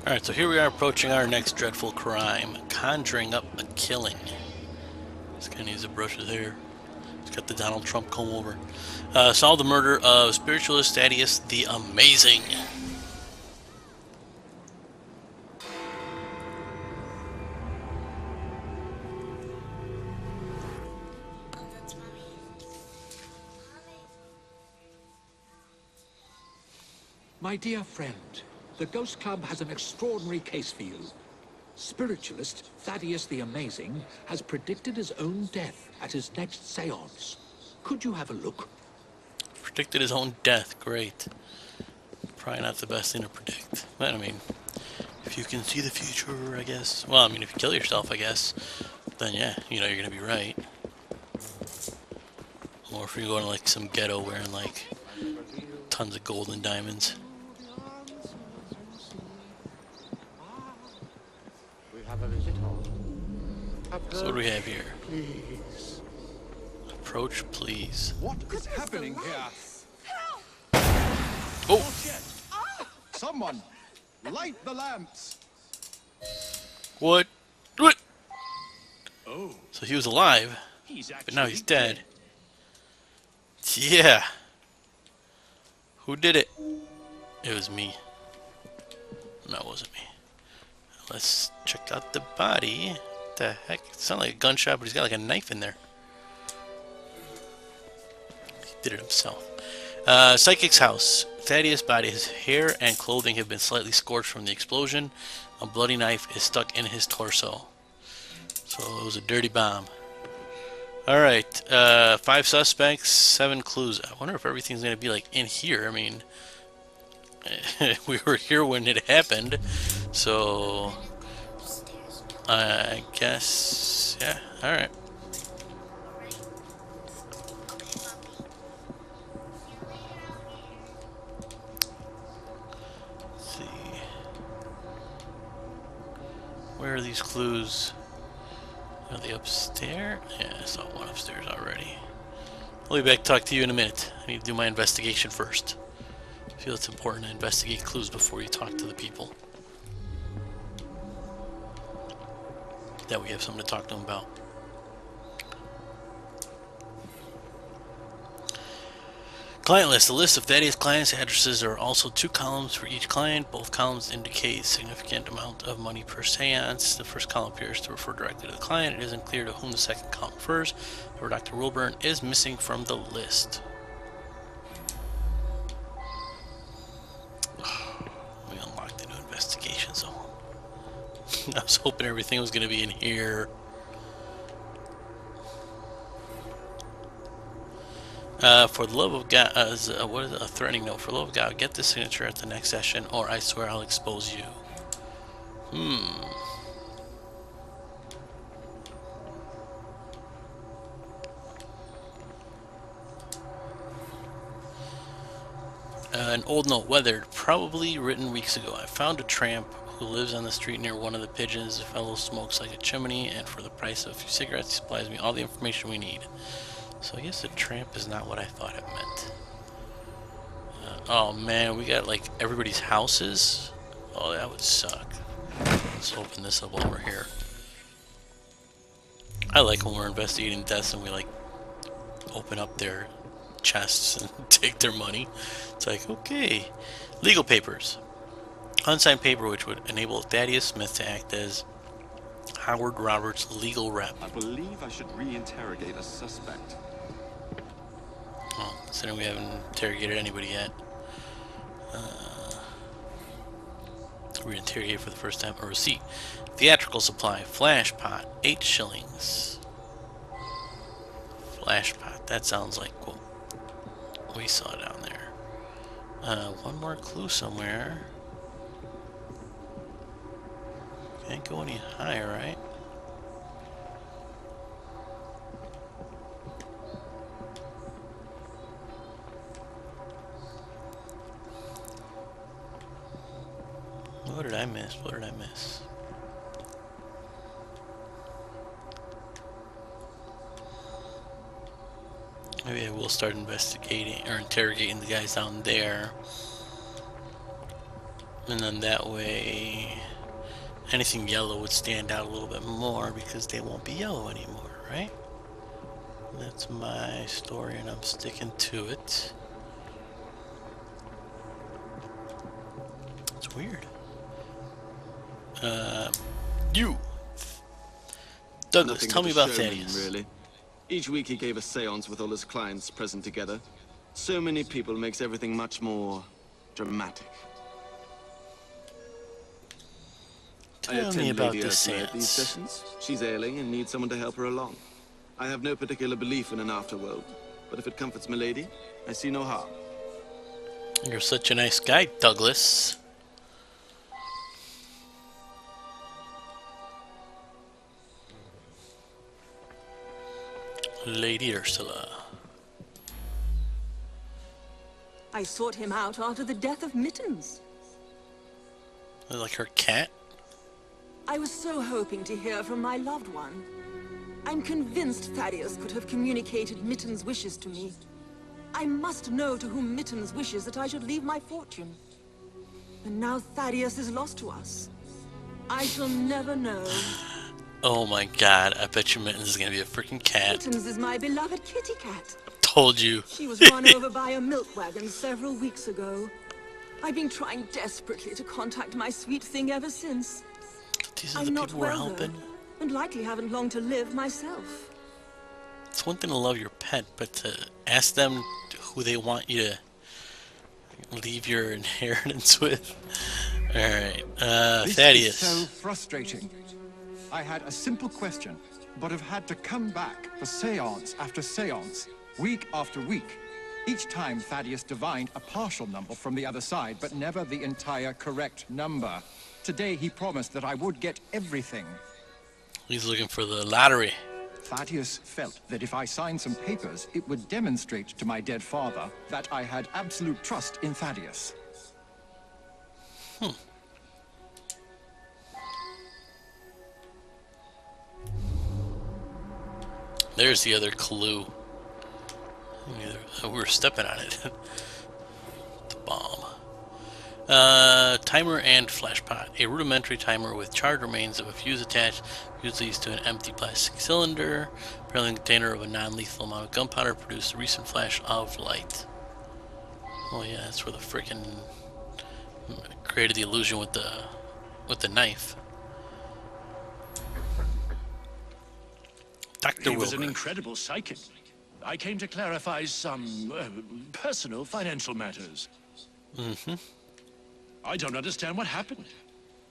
Alright, so here we are approaching our next dreadful crime. Conjuring up a killing. This guy needs a brush his hair. He's got the Donald Trump comb over. Solve the murder of spiritualist Thaddeus the Amazing. My dear friend, the Ghost Club has an extraordinary case for you. Spiritualist Thaddeus the Amazing has predicted his own death at his next seance. Could you have a look? Predicted his own death. Great. Probably not the best thing to predict. But, I mean, if you can see the future, I guess. Well, I mean, if you kill yourself, I guess, then yeah, you know you're going to be right. Or if you're going to, like, some ghetto wearing, like, tons of gold and diamonds. So what do we have here? Please. Approach, please. What is happening here? Oh! Someone, light the lamps. What? What? Oh. So he was alive, but now he's dead. Yeah. Who did it? It was me. No, it wasn't me. Let's check out the body. What the heck? It sounds like a gunshot, but he's got like a knife in there. He did it himself. Psychic's house. Thaddeus' body, his hair and clothing have been slightly scorched from the explosion. A bloody knife is stuck in his torso. So it was a dirty bomb. Alright, 5 suspects, 7 clues. I wonder if everything's going to be like in here. I mean, we were here when it happened, so I guess, yeah, alright. Let's see. Where are these clues? Are they upstairs? Yeah, I saw one upstairs already. I'll be back to talk to you in a minute. I need to do my investigation first. I feel it's important to investigate clues before you talk to the people. That we have something to talk to them about. Client list. The list of Thaddeus' clients' addresses are also 2 columns for each client. Both columns indicate a significant amount of money per seance. The first column appears to refer directly to the client. It isn't clear to whom the second column refers. However, Dr. Wilburn is missing from the list. We unlocked the new investigation zone. I was hoping everything was going to be in here. For the love of God, what is it? A threatening note. For the love of God, get this signature at the next session, or I swear I'll expose you. An old note, weathered, probably written weeks ago. I found a tramp who lives on the street near one of the pigeons. The fellow smokes like a chimney, and for the price of a few cigarettes, he supplies me all the information we need. So I guess a tramp is not what I thought it meant. Oh man, we got like everybody's houses. Oh, that would suck. Let's open this up while we're here. I like when we're investigating deaths and we like open up their chests and take their money. It's like, okay. Legal papers. Unsigned paper which would enable Thaddeus Smith to act as Howard Roberts' legal rep. I believe I should re-interrogate a suspect. Oh, considering we haven't interrogated anybody yet. Re-interrogate for the first time. A receipt. Theatrical supply. Flash pot. 8 shillings. Flash pot. That sounds like what we saw down there. One more clue somewhere. Can't go any higher, right? What did I miss? What did I miss? Maybe I will start investigating or interrogating the guys down there. And then that way, anything yellow would stand out a little bit more because they won't be yellow anymore, right? That's my story and I'm sticking to it. It's weird. You! Douglas, Nothing tell but me a about showman, Thaddeus. really. Each week he gave a séance with all his clients present together. So many people makes everything much more dramatic. Tell me about Lady this Ursula at these seance. sessions. She's ailing and needs someone to help her along. I have no particular belief in an afterworld, but if it comforts milady, I see no harm. You're such a nice guy, Douglas. Lady Ursula. I sought him out after the death of Mittens. Like her cat? I was so hoping to hear from my loved one. I'm convinced Thaddeus could have communicated Mittens' wishes to me. I must know to whom Mittens wishes that I should leave my fortune. And now Thaddeus is lost to us. I shall never know. Oh my god, I bet you Mittens is gonna be a freaking cat. Mittens is my beloved kitty cat. Told you. She was run over by a milk wagon several weeks ago. I've been trying desperately to contact my sweet thing ever since. These are I'm the not people we're well, helping. though, and likely haven't long to live myself. It's one thing to love your pet, but to ask them who they want you to leave your inheritance with. Alright, This Thaddeus. is so frustrating. I had a simple question, but have had to come back for séance after séance, week after week. Each time Thaddeus divined a partial number from the other side, but never the entire correct number. Today he promised that I would get everything. He's looking for the lottery. Thaddeus felt that if I signed some papers, it would demonstrate to my dead father that I had absolute trust in Thaddeus. There's the other clue. We were stepping on it. The bomb. Timer and flashpot. A rudimentary timer with charred remains of a fuse attached. Fuse leads to an empty plastic cylinder. Apparently a container of a non-lethal amount of gunpowder produced a recent flash of light. Oh yeah, that's where the frickin' created the illusion with the knife. Dr. He was an Wilbur. incredible psychic. I came to clarify some personal financial matters. I don't understand what happened.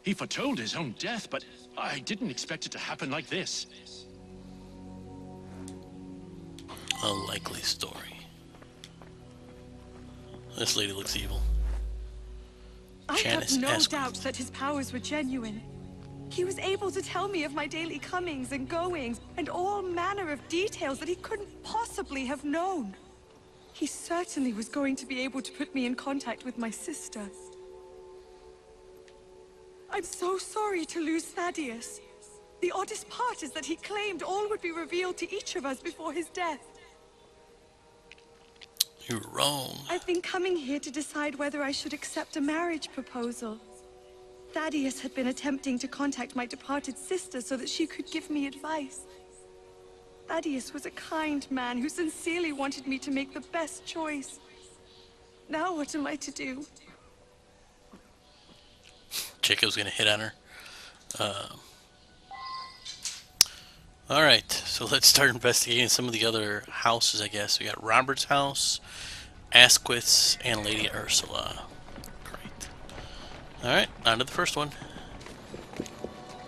He foretold his own death, but I didn't expect it to happen like this. A likely story. This lady looks evil. I Janice have no Asquith. doubt that his powers were genuine. He was able to tell me of my daily comings and goings, and all manner of details that he couldn't possibly have known. He certainly was going to be able to put me in contact with my sister. I'm so sorry to lose Thaddeus. The oddest part is that he claimed all would be revealed to each of us before his death. You're wrong. I've been coming here to decide whether I should accept a marriage proposal. Thaddeus had been attempting to contact my departed sister so that she could give me advice. Thaddeus was a kind man who sincerely wanted me to make the best choice. Now what am I to do? Jacob's gonna hit on her. Alright, so let's start investigating some of the other houses, I guess. We got Robert's house, Asquith's, and Lady Ursula. Great. Alright, on to the first one.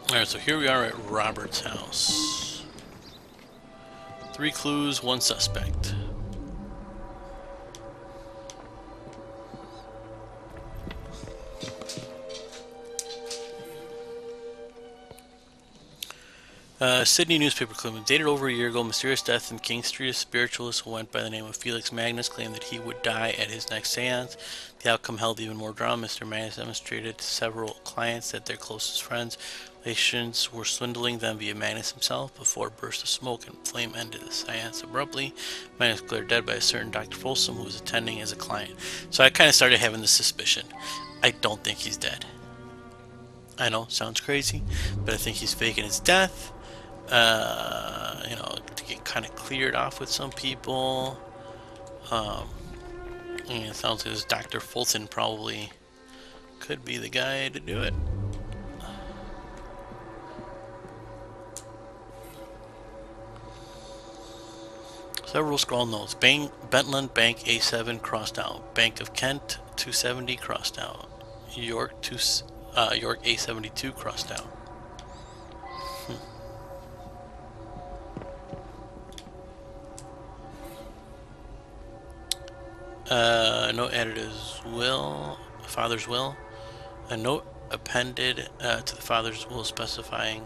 Alright, so here we are at Robert's house. 3 clues, 1 suspect. Sydney newspaper clipping. Dated over a year ago, mysterious death in King Street. A spiritualist who went by the name of Felix Magnus claimed that he would die at his next seance. The outcome held even more drama. Mr. Magnus demonstrated to several clients that their closest friends' relations were swindling them via Magnus himself. Before a burst of smoke and flame ended the seance abruptly. Magnus declared dead by a certain Dr. Folsom who was attending as a client. So I kind of started having this suspicion. I don't think he's dead. I know, sounds crazy, but I think he's faking his death. You know, to get kind of cleared off with some people. And it sounds like this Dr. Fulton probably could be the guy to do it. Several scroll notes. Bentland Bank A7 crossed out. Bank of Kent 270 crossed out. York York A72 crossed out. Note added as will, father's will. A note appended to the father's will specifying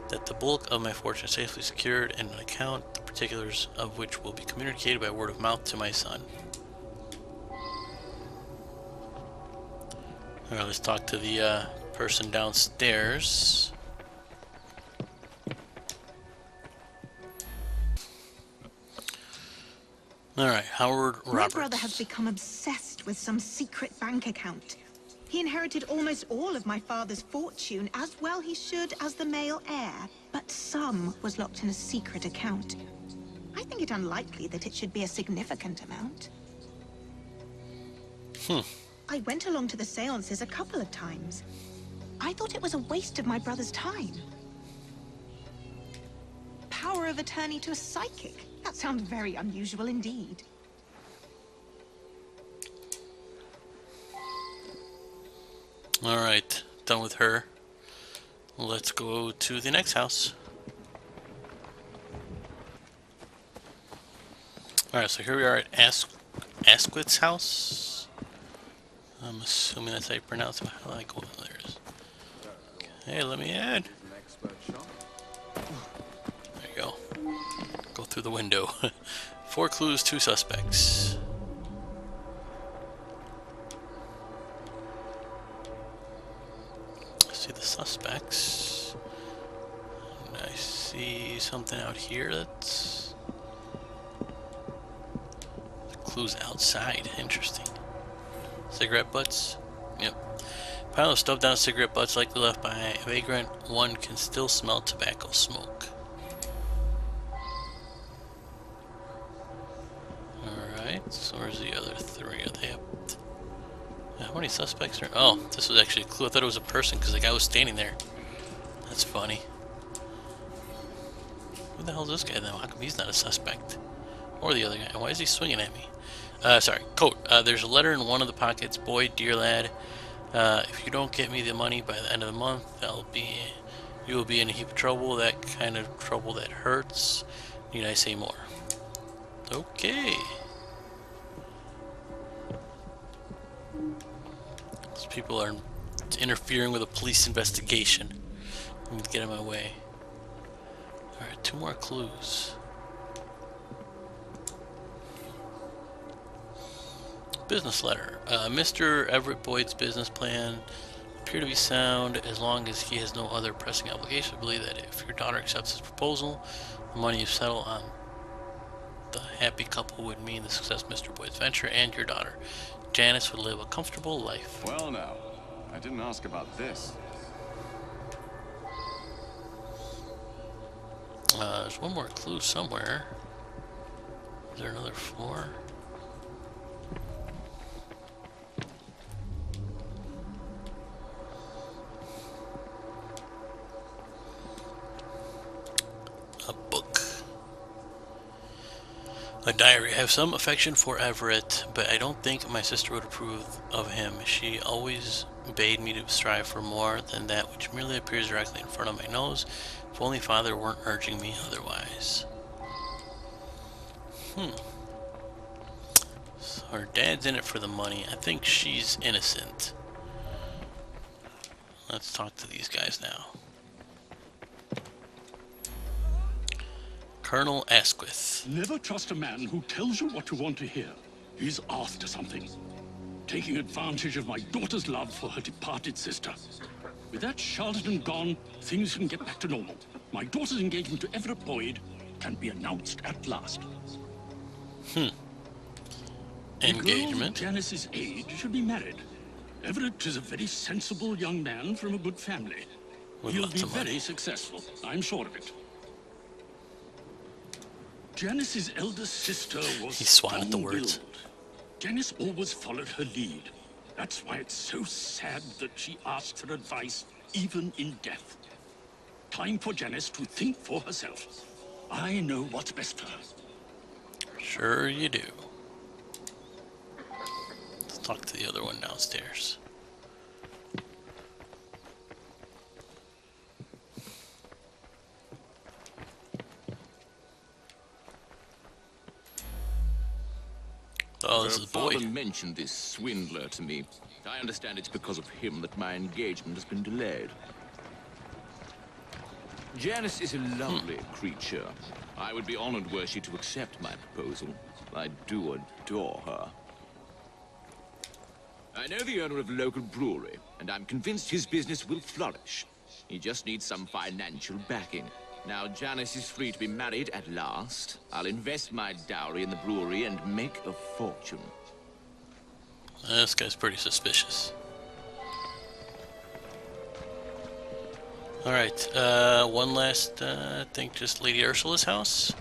that the bulk of my fortune is safely secured in an account, the particulars of which will be communicated by word of mouth to my son. Alright, let's talk to the person downstairs. Alright, Howard Roberts. My brother has become obsessed with some secret bank account. He inherited almost all of my father's fortune, as well he should as the male heir. But some was locked in a secret account. I think it unlikely that it should be a significant amount. I went along to the seances a couple of times. I thought it was a waste of my brother's time. Power of attorney to a psychic? That sounds very unusual indeed. Alright, done with her. Let's go to the next house. Alright, so here we are at Asquith's house. I'm assuming that's how you pronounce it. How do I go in there? Hey, let me in. There you go. Go through the window. 4 clues, 2 suspects. See the suspects. And I see something out here that's... The clues outside. Interesting. Cigarette butts? Yep. Pile of stuffed down cigarette butts likely left by a vagrant. One can still smell tobacco smoke. Alright, so where's the other 3? Are they up? How many suspects are... Oh, this was actually a clue. I thought it was a person because the guy was standing there. That's funny. Who the hell is this guy though? How come he's not a suspect? Or the other guy? Why is he swinging at me? Sorry, coat. There's a letter in one of the pockets. Boy, dear lad, if you don't get me the money by the end of the month, you will be in a heap of trouble. That kind of trouble that hurts. Need I say more? Okay. These people are interfering with a police investigation. Let me get in my way. Alright, 2 more clues. Business letter. Mr. Everett Boyd's business plan appear to be sound as long as he has no other pressing obligation. I believe that if your daughter accepts his proposal, the money you settle on the happy couple would mean the success of Mr. Boyd's venture, and your daughter Janice would live a comfortable life. Well now, I didn't ask about this. There's one more clue somewhere. Is there another floor? A book. A diary. I have some affection for Everett, but I don't think my sister would approve of him. She always bade me to strive for more than that which merely appears directly in front of my nose. If only father weren't urging me otherwise. So her dad's in it for the money. I think she's innocent. Let's talk to these guys now. Colonel Asquith. Never trust a man who tells you what you want to hear. He's after something. Taking advantage of my daughter's love for her departed sister. With that charlatan gone, things can get back to normal. My daughter's engagement to Everett Boyd can be announced at last. Engagement. A girl Janice's age should be married. Everett is a very sensible young man from a good family. He'll be very successful, I'm sure of it. Janice's elder sister was strong-willed. Janice always followed her lead. That's why it's so sad that she asks her advice, even in death. Time for Janice to think for herself. I know what's best for her. Sure you do. Let's talk to the other one downstairs. Oh, this is Boyd. Father mentioned this swindler to me. I understand it's because of him that my engagement has been delayed. Janice is a lovely creature. I would be honored were she to accept my proposal. I do adore her. I know the owner of a local brewery, and I'm convinced his business will flourish. He just needs some financial backing. Now Janice is free to be married at last. I'll invest my dowry in the brewery and make a fortune. This guy's pretty suspicious. Alright, one last, I think just Lady Ursula's house.